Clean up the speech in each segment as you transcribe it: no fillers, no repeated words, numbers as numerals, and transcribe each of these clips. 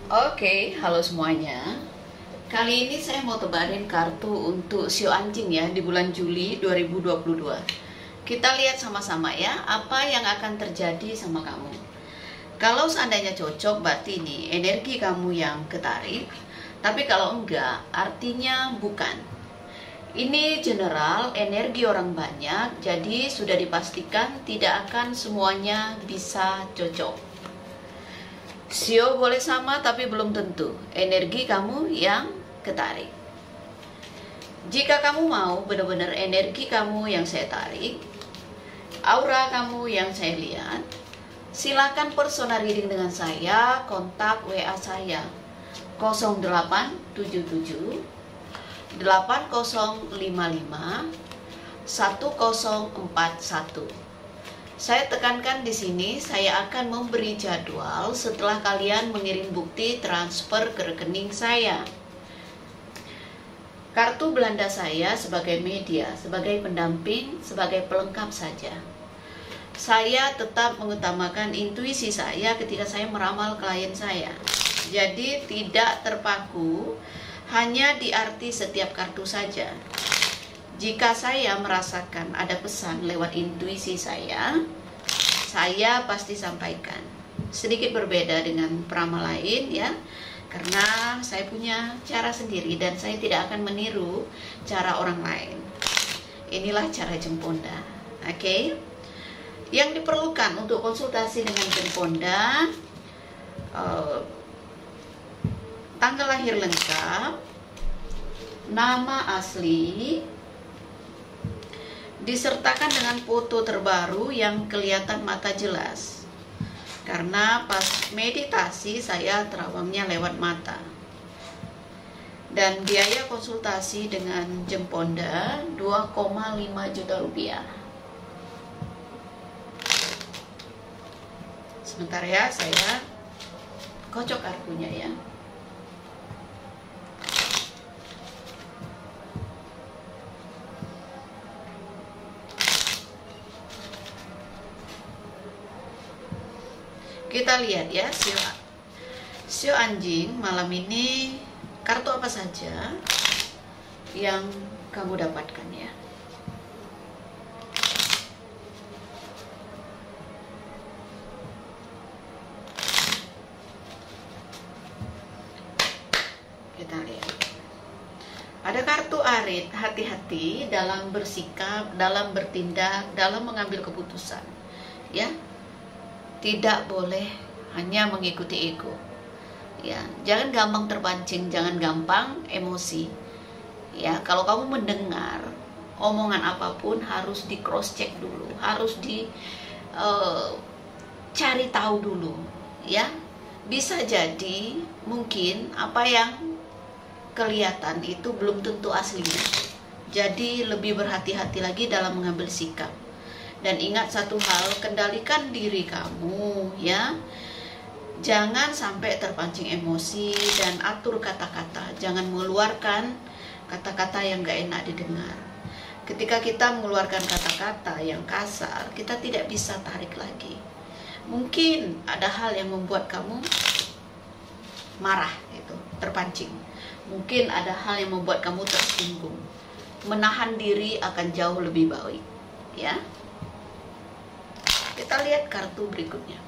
Oke, halo semuanya. Kali ini saya mau tebarin kartu untuk Sio Anjing ya di bulan Juli 2022. Kita lihat sama-sama ya, apa yang akan terjadi sama kamu. Kalau seandainya cocok, berarti ini energi kamu yang ketarik. Tapi kalau enggak, artinya bukan. Ini general, energi orang banyak, jadi sudah dipastikan tidak akan semuanya bisa cocok. Sio boleh sama tapi belum tentu energi kamu yang ketarik. Jika kamu mau benar-benar energi kamu yang saya tarik, aura kamu yang saya lihat, silakan personal reading dengan saya, kontak WA saya 0877 8055 1041. Saya tekankan di sini, saya akan memberi jadwal setelah kalian mengirim bukti transfer ke rekening saya. Kartu Belanda saya sebagai media, sebagai pendamping, sebagai pelengkap saja. Saya tetap mengutamakan intuisi saya ketika saya meramal klien saya. Jadi tidak terpaku hanya di arti setiap kartu saja. Jika saya merasakan ada pesan lewat intuisi saya pasti sampaikan. Sedikit berbeda dengan peramal lain ya, karena saya punya cara sendiri dan saya tidak akan meniru cara orang lain. Inilah cara Jemponda. Oke? Yang diperlukan untuk konsultasi dengan Jemponda, tanggal lahir lengkap, nama asli, disertakan dengan foto terbaru yang kelihatan mata jelas. Karena pas meditasi saya terawangnya lewat mata. Dan biaya konsultasi dengan Jemponda 2,5 juta rupiah. Sebentar ya, saya kocok kartunya ya. Kita lihat ya, Sio Anjing malam ini kartu apa saja yang kamu dapatkan ya. Kita lihat. Ada kartu arit, hati-hati dalam bersikap, dalam bertindak, dalam mengambil keputusan. Ya. Tidak boleh hanya mengikuti ego. Ya, jangan gampang terpancing, jangan gampang emosi. Ya, kalau kamu mendengar omongan apapun harus di cross check dulu, harus cari tahu dulu, ya. Bisa jadi mungkin apa yang kelihatan itu belum tentu aslinya. Jadi lebih berhati-hati lagi dalam mengambil sikap. Dan ingat satu hal, kendalikan diri kamu ya. Jangan sampai terpancing emosi dan atur kata-kata. Jangan mengeluarkan kata-kata yang gak enak didengar. Ketika kita mengeluarkan kata-kata yang kasar, kita tidak bisa tarik lagi. Mungkin ada hal yang membuat kamu marah, itu terpancing. Mungkin ada hal yang membuat kamu tersinggung. Menahan diri akan jauh lebih baik ya. Kita lihat kartu berikutnya.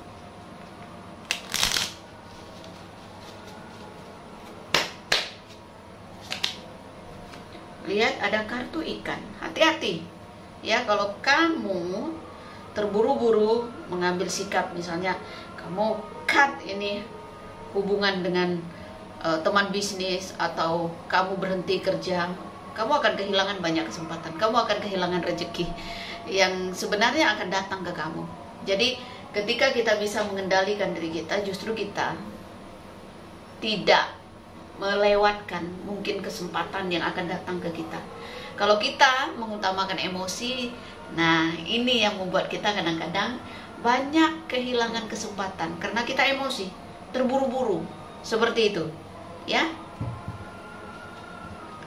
Lihat ada kartu ikan. Hati-hati. Ya, kalau kamu terburu-buru mengambil sikap, misalnya kamu cut ini hubungan dengan teman bisnis atau kamu berhenti kerja, kamu akan kehilangan banyak kesempatan. Kamu akan kehilangan rezeki yang sebenarnya akan datang ke kamu. Jadi ketika kita bisa mengendalikan diri kita, justru kita tidak melewatkan mungkin kesempatan yang akan datang ke kita. Kalau kita mengutamakan emosi, nah ini yang membuat kita kadang-kadang banyak kehilangan kesempatan karena kita emosi, terburu-buru, seperti itu ya.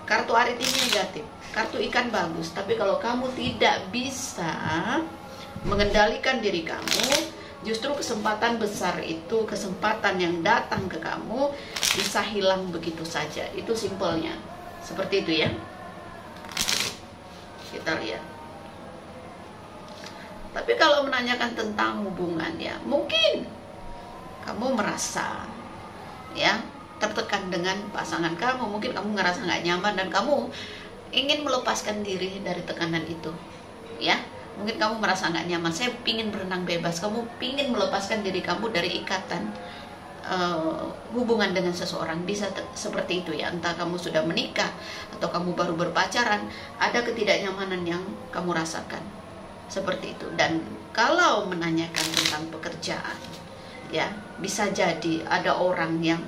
Kartu arit ini negatif, kartu ikan bagus, tapi kalau kamu tidak bisa mengendalikan diri kamu, Justru kesempatan besar itu, kesempatan yang datang ke kamu bisa hilang begitu saja. Itu simpelnya. Seperti itu ya. Kita lihat. Tapi kalau menanyakan tentang hubungan ya, mungkin kamu merasa ya tertekan dengan pasangan kamu, mungkin kamu ngerasa nggak nyaman dan kamu ingin melepaskan diri dari tekanan itu ya. Mungkin kamu merasa nggak nyaman, saya pingin berenang bebas, kamu pingin melepaskan diri kamu dari ikatan hubungan dengan seseorang. Bisa seperti itu ya, entah kamu sudah menikah atau kamu baru berpacaran, ada ketidaknyamanan yang kamu rasakan seperti itu. Dan kalau menanyakan tentang pekerjaan ya, bisa jadi ada orang yang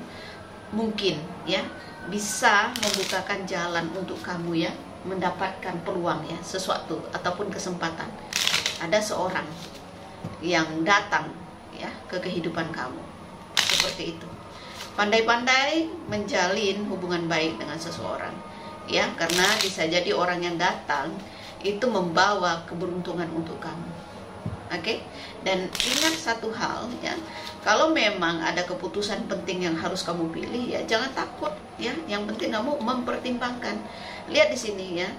mungkin ya bisa membukakan jalan untuk kamu ya, mendapatkan peluang ya, sesuatu ataupun kesempatan. Ada seorang yang datang ya ke kehidupan kamu seperti itu. Pandai-pandai menjalin hubungan baik dengan seseorang ya, karena bisa jadi orang yang datang itu membawa keberuntungan untuk kamu. Oke? Dan ingat satu hal ya, kalau memang ada keputusan penting yang harus kamu pilih ya, jangan takut ya. Yang penting kamu mempertimbangkan. Lihat di sini ya,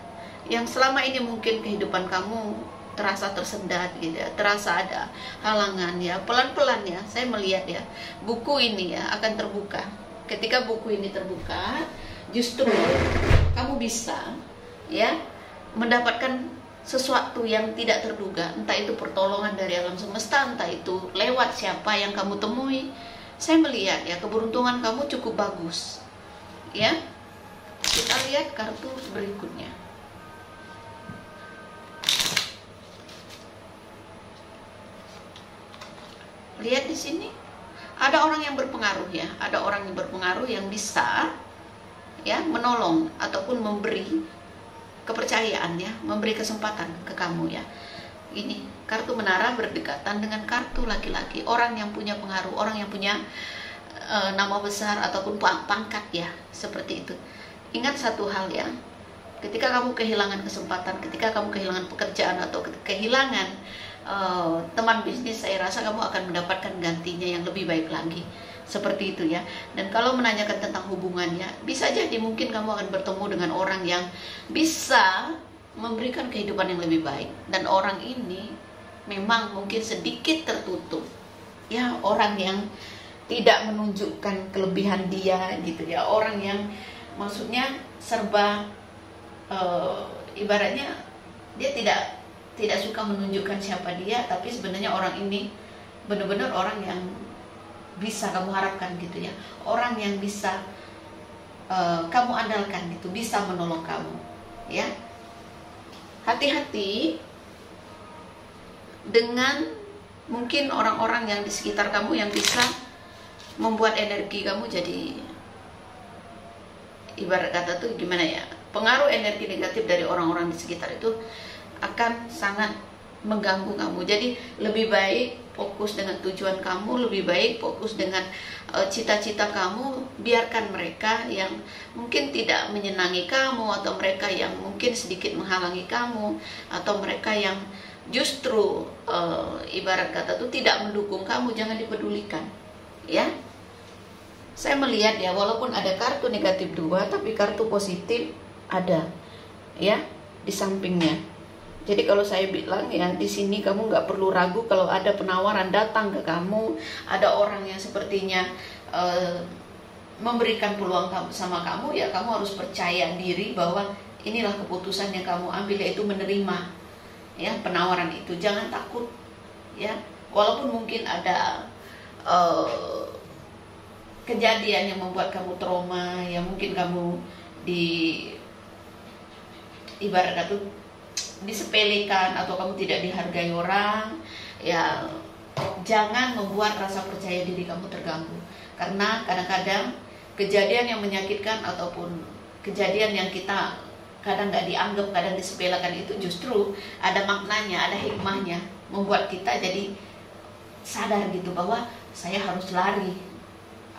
yang selama ini mungkin kehidupan kamu terasa tersendat gitu ya, terasa ada halangan ya, pelan-pelan ya, saya melihat ya, buku ini ya akan terbuka. Ketika buku ini terbuka, justru kamu bisa ya mendapatkan sesuatu yang tidak terduga, entah itu pertolongan dari alam semesta, entah itu lewat siapa yang kamu temui. Saya melihat ya keberuntungan kamu cukup bagus ya. Kita lihat kartu berikutnya. Lihat di sini ada orang yang berpengaruh ya, ada orang yang berpengaruh yang bisa ya menolong ataupun memberi kepercayaan ya, memberi kesempatan ke kamu ya. Ini kartu menara berdekatan dengan kartu laki-laki, orang yang punya pengaruh, orang yang punya nama besar ataupun pangkat ya, seperti itu. Ingat satu hal ya, ketika kamu kehilangan kesempatan, ketika kamu kehilangan pekerjaan atau kehilangan teman bisnis, saya rasa kamu akan mendapatkan gantinya yang lebih baik lagi. Seperti itu ya. Dan kalau menanyakan tentang hubungannya, bisa jadi mungkin kamu akan bertemu dengan orang yang bisa memberikan kehidupan yang lebih baik. Dan orang ini memang mungkin sedikit tertutup ya, orang yang tidak menunjukkan kelebihan dia gitu ya, orang yang maksudnya serba ibaratnya dia tidak suka menunjukkan siapa dia, tapi sebenarnya orang ini benar-benar orang yang bisa kamu harapkan gitu ya, orang yang bisa kamu andalkan gitu, bisa menolong kamu ya. Hati-hati dengan mungkin orang-orang yang di sekitar kamu yang bisa membuat energi kamu jadi, ibarat kata tuh gimana ya, pengaruh energi negatif dari orang-orang di sekitar itu akan sangat mengganggu kamu. Jadi lebih baik fokus dengan tujuan kamu, lebih baik fokus dengan cita-cita kamu. Biarkan mereka yang mungkin tidak menyenangi kamu, atau mereka yang mungkin sedikit menghalangi kamu, atau mereka yang justru ibarat kata tuh tidak mendukung kamu, jangan dipedulikan ya. Saya melihat ya, walaupun ada kartu negatif 2, tapi kartu positif ada ya di sampingnya. Jadi kalau saya bilang ya, di sini kamu nggak perlu ragu kalau ada penawaran datang ke kamu, ada orang yang sepertinya memberikan peluang sama kamu ya, kamu harus percaya diri bahwa inilah keputusan yang kamu ambil, yaitu menerima ya penawaran itu. Jangan takut ya, walaupun mungkin ada kejadian yang membuat kamu trauma ya, mungkin kamu ibarat kata disepelekan atau kamu tidak dihargai orang ya, jangan membuat rasa percaya diri kamu terganggu. Karena kadang-kadang kejadian yang menyakitkan ataupun kejadian yang kita kadang nggak dianggap, kadang disepelekan, itu justru ada maknanya, ada hikmahnya, membuat kita jadi sadar gitu bahwa saya harus lari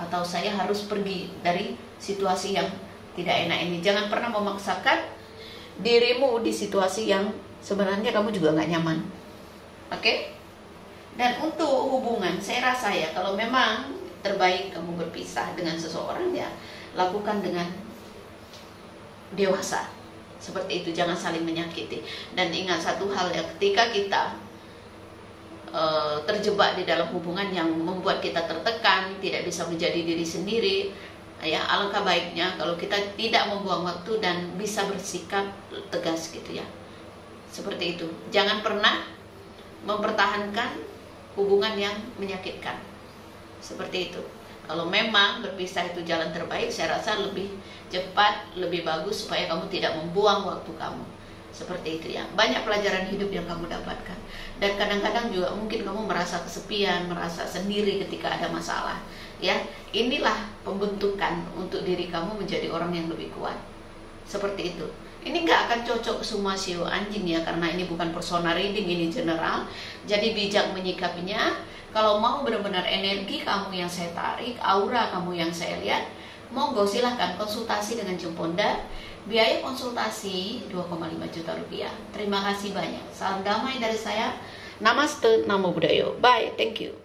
atau saya harus pergi dari situasi yang tidak enak ini. Jangan pernah memaksakan dirimu di situasi yang sebenarnya kamu juga nggak nyaman. Oke? Dan untuk hubungan, saya rasa ya, kalau memang terbaik kamu berpisah dengan seseorang, ya lakukan dengan dewasa. Seperti itu, jangan saling menyakiti. Dan ingat satu hal ya, ketika kita terjebak di dalam hubungan yang membuat kita tertekan, tidak bisa menjadi diri sendiri, ya alangkah baiknya kalau kita tidak membuang waktu dan bisa bersikap tegas gitu ya. Seperti itu. Jangan pernah mempertahankan hubungan yang menyakitkan. Seperti itu. Kalau memang berpisah itu jalan terbaik, saya rasa lebih cepat, lebih bagus supaya kamu tidak membuang waktu kamu. Seperti itu ya. Banyak pelajaran hidup yang kamu dapatkan. Dan kadang-kadang juga mungkin kamu merasa kesepian, merasa sendiri ketika ada masalah. Ya, inilah pembentukan untuk diri kamu menjadi orang yang lebih kuat. Seperti itu. Ini nggak akan cocok semua sio anjing ya, karena ini bukan persona reading, ini general. Jadi bijak menyikapinya. Kalau mau benar-benar energi kamu yang saya tarik, aura kamu yang saya lihat, monggo silahkan konsultasi dengan Cemponda. Biaya konsultasi 2,5 juta rupiah. Terima kasih banyak. Salam damai dari saya. Namaste, Namo Buddhaya. Bye, thank you.